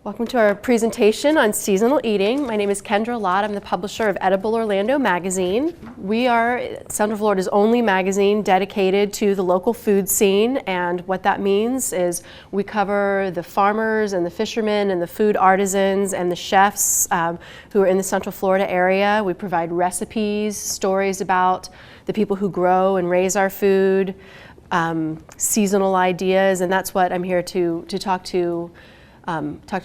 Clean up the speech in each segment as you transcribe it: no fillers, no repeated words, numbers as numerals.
Welcome to our presentation on seasonal eating. My name is Kendra Lott. I'm the publisher of Edible Orlando magazine. We are Central Florida's only magazine dedicated to the local food scene, and what that means is we cover the farmers and the fishermen and the food artisans and the chefs who are in the Central Florida area. We provide recipes, stories about the people who grow and raise our food, seasonal ideas, and that's what I'm here to talk to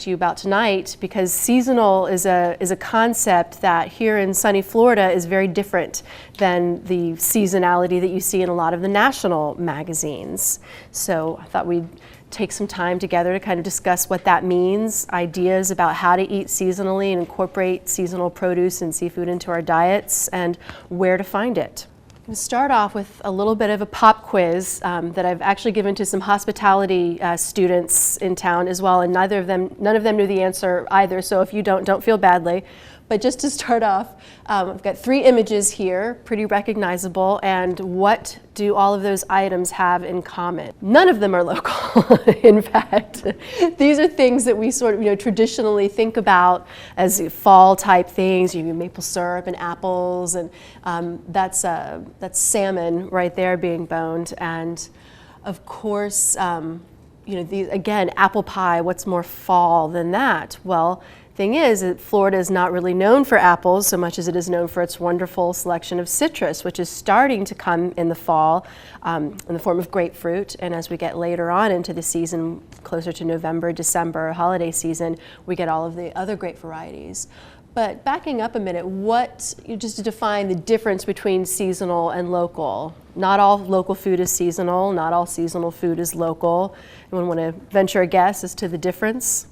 you about tonight, because seasonal is a concept that here in sunny Florida is very different than the seasonality that you see in a lot of the national magazines. So I thought we'd take some time together to kind of discuss what that means, ideas about how to eat seasonally and incorporate seasonal produce and seafood into our diets, and where to find it. I'm going to start off with a little bit of a pop quiz that I've actually given to some hospitality students in town as well, and none of them knew the answer either, so if you don't feel badly. But just to start off, I've got 3 images here, pretty recognizable, and what do all of those items have in common? None of them are local, in fact. These are things that we sort of traditionally think about as fall type things, maple syrup and apples, and that's salmon right there being boned. And of course, these, again, apple pie, what's more fall than that? Well, thing is that Florida is not really known for apples so much as it is known for its wonderful selection of citrus, which is starting to come in the fall in the form of grapefruit. And as we get later on into the season, closer to November, December, holiday season, we get all of the other grape varieties. But backing up a minute, just to define the difference between seasonal and local. Not all local food is seasonal, not all seasonal food is local. Anyone want to venture a guess as to the difference?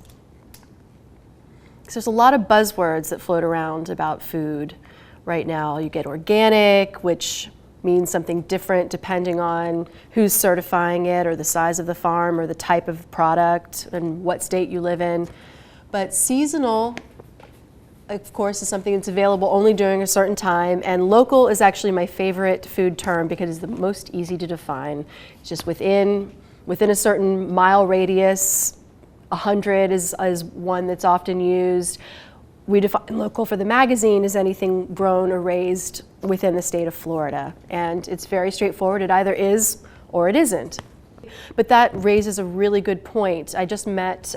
There's a lot of buzzwords that float around about food right now. You get organic, which means something different depending on who's certifying it, or the size of the farm, or the type of product, and what state you live in. But seasonal, of course, is something that's available only during a certain time, and local is actually my favorite food term because it's the most easy to define. It's just within a certain mile radius. 100 is one that's often used. We define local for the magazine as anything grown or raised within the state of Florida. And it's very straightforward. It either is or it isn't. But that raises a really good point. I just met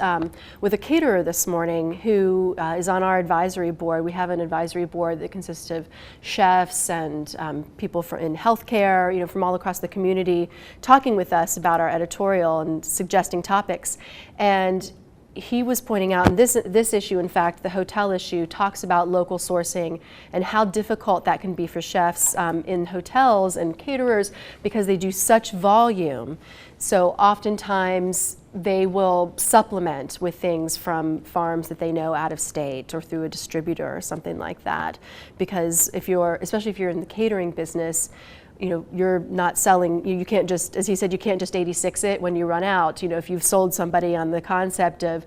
with a caterer this morning who is on our advisory board. We have an advisory board that consists of chefs and people in healthcare, from all across the community, talking with us about our editorial and suggesting topics. And he was pointing out, and this issue, in fact, the hotel issue, talks about local sourcing and how difficult that can be for chefs in hotels and caterers because they do such volume. So oftentimes they will supplement with things from farms that they know out of state or through a distributor or something like that. Because especially if you're in the catering business, you're not selling, you can't just, as he said, you can't just 86 it when you run out. If you've sold somebody on the concept of,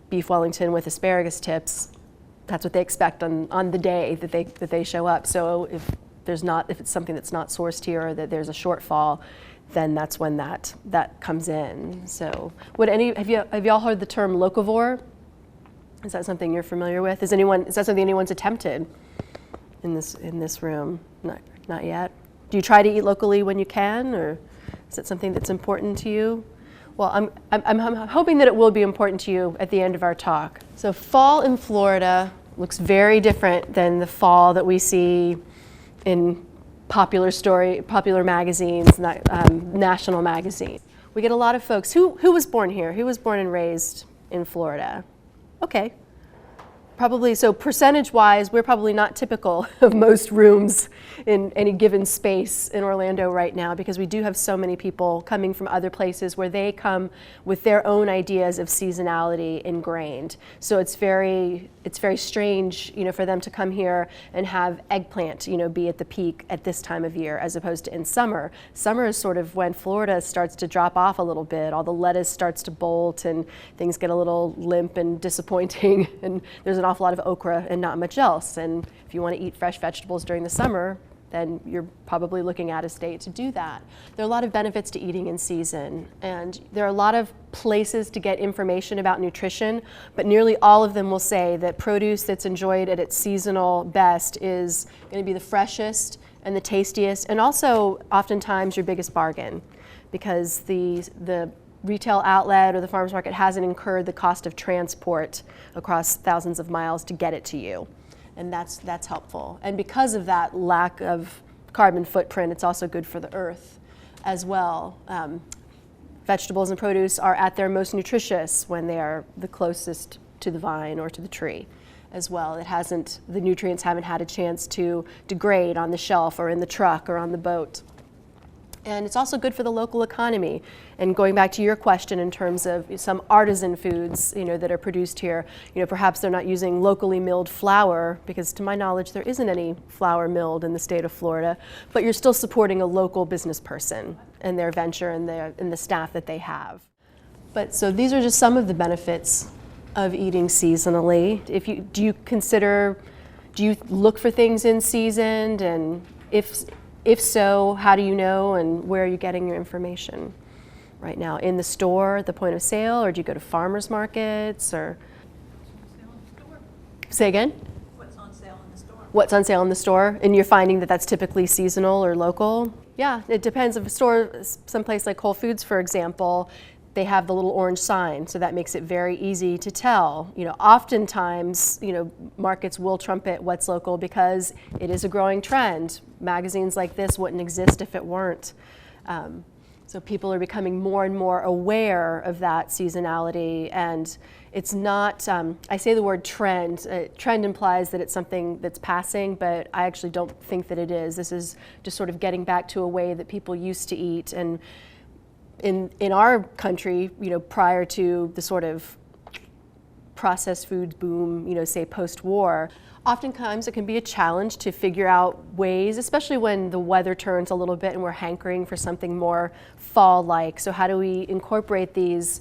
beef Wellington with asparagus tips, that's what they expect on the day that they show up. So if it's something that's not sourced here, or that there's a shortfall, then that's when that comes in. So have you all heard the term locavore? Is that something you're familiar with? Is that something anyone's attempted in this room? Not yet. Do you try to eat locally when you can, or is it something that's important to you? Well, I'm hoping that it will be important to you at the end of our talk. So fall in Florida looks very different than the fall that we see in popular magazines, national magazines. We get a lot of folks. Who was born here? Who was born and raised in Florida? Okay. Probably, so percentage-wise, we're probably not typical of most rooms in any given space in Orlando right now, because we do have so many people coming from other places where they come with their own ideas of seasonality ingrained. So it's very strange, for them to come here and have eggplant, be at the peak at this time of year, as opposed to in summer. Summer is sort of when Florida starts to drop off a little bit. All the lettuce starts to bolt and things get a little limp and disappointing, and there's an awful lot of okra and not much else. And if you want to eat fresh vegetables during the summer, then you're probably looking at a state to do that. There are a lot of benefits to eating in season, and there are a lot of places to get information about nutrition, but nearly all of them will say that produce that's enjoyed at its seasonal best is going to be the freshest and the tastiest, and also oftentimes your biggest bargain, because the retail outlet or the farmer's market hasn't incurred the cost of transport across thousands of miles to get it to you. And that's helpful. And because of that lack of carbon footprint, it's also good for the earth as well. Vegetables and produce are at their most nutritious when they are the closest to the vine or to the tree as well. The nutrients haven't had a chance to degrade on the shelf or in the truck or on the boat. And it's also good for the local economy. And going back to your question in terms of some artisan foods, that are produced here, perhaps they're not using locally milled flour, because to my knowledge there isn't any flour milled in the state of Florida, but you're still supporting a local business person and their venture and the staff that they have. So these are just some of the benefits of eating seasonally. Do you look for things in season, and if so, how do you know, and where are you getting your information right now? In the store, the point of sale, or do you go to farmers markets, or? Say again? What's on sale in the store? What's on sale in the store, and you're finding that that's typically seasonal or local? Yeah, it depends. If a store, someplace like Whole Foods, for example, they have the little orange sign, so that makes it very easy to tell. Oftentimes, markets will trumpet what's local because it is a growing trend. Magazines like this wouldn't exist if it weren't. So people are becoming more and more aware of that seasonality, and it's not, I say the word trend. Trend implies that it's something that's passing, but I actually don't think that it is. This is just sort of getting back to a way that people used to eat. And in our country, prior to the sort of processed foods boom, say post-war, oftentimes it can be a challenge to figure out ways, especially when the weather turns a little bit and we're hankering for something more fall-like. So how do we incorporate these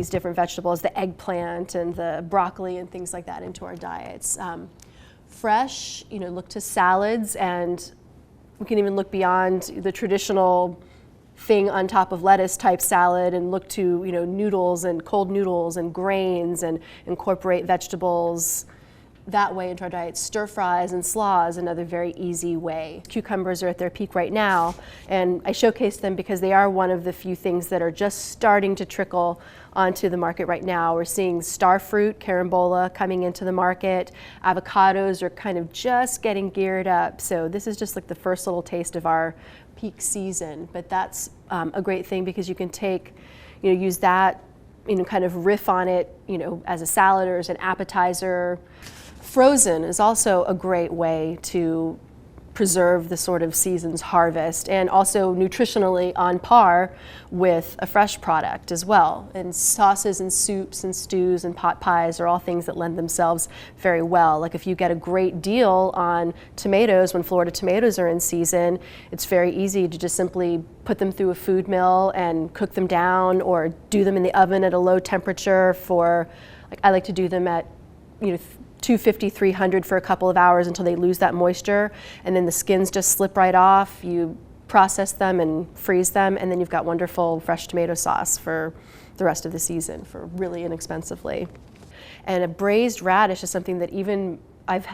different vegetables, the eggplant and the broccoli and things like that, into our diets? Fresh, look to salads, and we can even look beyond the traditional thing on top of lettuce type salad and look to noodles and cold noodles and grains, and incorporate vegetables that way into our diet. Stir fries and slaws, another very easy way. Cucumbers are at their peak right now, and I showcase them because they are one of the few things that are just starting to trickle onto the market right now. We're seeing star fruit, carambola, coming into the market. Avocados are kind of just getting geared up. So this is just like the first little taste of our peak season, but that's a great thing because you can use that, kind of riff on it, as a salad or as an appetizer. Frozen is also a great way to preserve the sort of season's harvest, and also nutritionally on par with a fresh product as well. And sauces and soups and stews and pot pies are all things that lend themselves very well. Like if you get a great deal on tomatoes when Florida tomatoes are in season, it's very easy to just simply put them through a food mill and cook them down, or do them in the oven at a low temperature for, I like to do them at 250, 300 for a couple of hours until they lose that moisture, and then the skins just slip right off. You process them and freeze them, and then you've got wonderful fresh tomato sauce for the rest of the season for really inexpensively. And a braised radish is something that even I've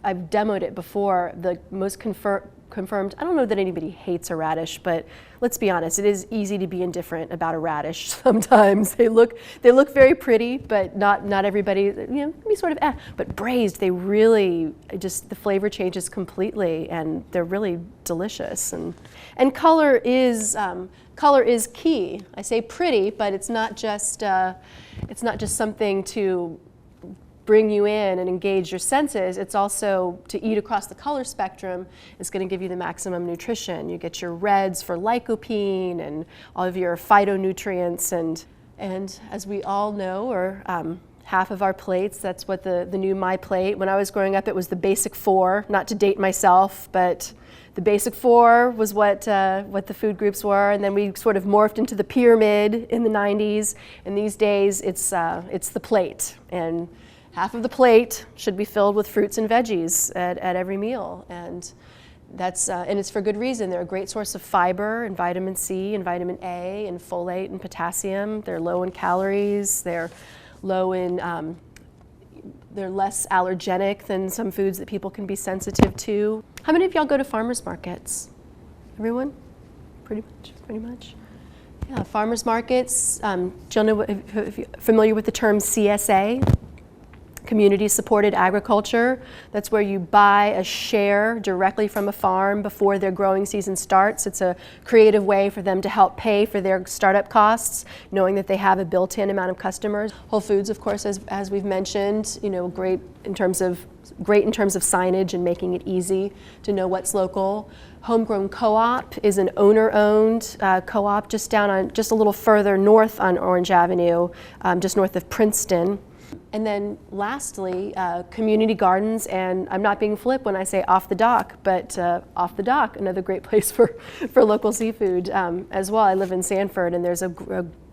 demoed it before. The most confirmed, I don't know that anybody hates a radish, but let's be honest, it is easy to be indifferent about a radish sometimes. They look very pretty, but not everybody, be sort of But braised, they really the flavor changes completely, and they're really delicious. And color is key. I say pretty, but it's not just something to bring you in and engage your senses. It's also to eat across the color spectrum is going to give you the maximum nutrition. You get your reds for lycopene and all of your phytonutrients, and as we all know, or half of our plates, that's what the new My Plate. When I was growing up, it was the basic four, not to date myself, but the basic four was what the food groups were, and then we sort of morphed into the pyramid in the 90s, and these days it's the plate, and half of the plate should be filled with fruits and veggies at every meal. And And it's for good reason. They're a great source of fiber and vitamin C and vitamin A and folate and potassium. They're low in calories. They're low in, they're less allergenic than some foods that people can be sensitive to. How many of y'all go to farmers markets? Everyone? Pretty much. Yeah, farmers markets. Do you know if you're familiar with the term CSA? Community supported agriculture. That's where you buy a share directly from a farm before their growing season starts. It's a creative way for them to help pay for their startup costs, knowing that they have a built-in amount of customers. Whole Foods, of course, as we've mentioned, great in terms of signage and making it easy to know what's local. Homegrown Co-op is an owner-owned co-op just a little further north on Orange Avenue, just north of Princeton. And then lastly, community gardens, and I'm not being flip when I say off the dock, but off the dock, another great place for local seafood as well. I live in Sanford, and there's a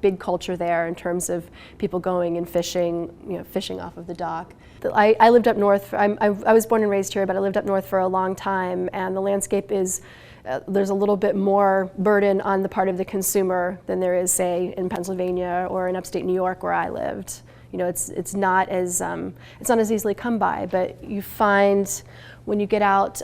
big culture there in terms of people going and fishing, fishing off of the dock. I lived up north. I was born and raised here, but I lived up north for a long time, and the landscape is there's a little bit more burden on the part of the consumer than there is, say, in Pennsylvania or in upstate New York where I lived. It's not as easily come by, but you find when you get out.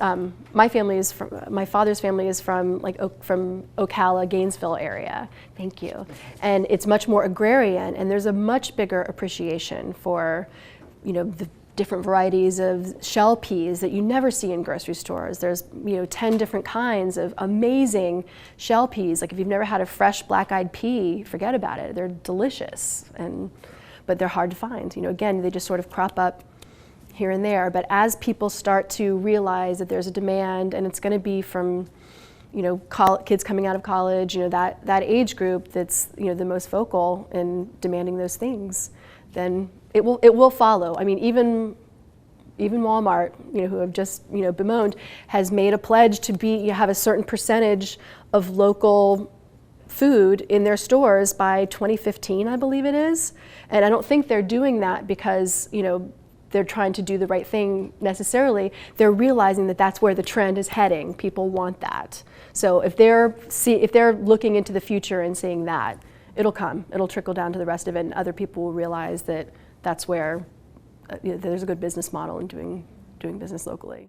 My father's family is from from Ocala, Gainesville area. Thank you, and it's much more agrarian, and there's a much bigger appreciation for, the different varieties of shell peas that you never see in grocery stores. There's 10 different kinds of amazing shell peas. Like if you've never had a fresh black-eyed pea, forget about it. They're delicious but they're hard to find. Again, they just sort of crop up here and there. But as people start to realize that there's a demand, and it's going to be from, kids coming out of college, that age group that's, the most vocal in demanding those things, then it will follow. I mean, even Walmart, who have just, bemoaned, has made a pledge to have a certain percentage of local food in their stores by 2015, I believe it is. And I don't think they're doing that because, they're trying to do the right thing necessarily. They're realizing that that's where the trend is heading. People want that. So if they're looking into the future and seeing that, it'll come. It'll trickle down to the rest of it, and other people will realize that that's where there's a good business model in doing business locally.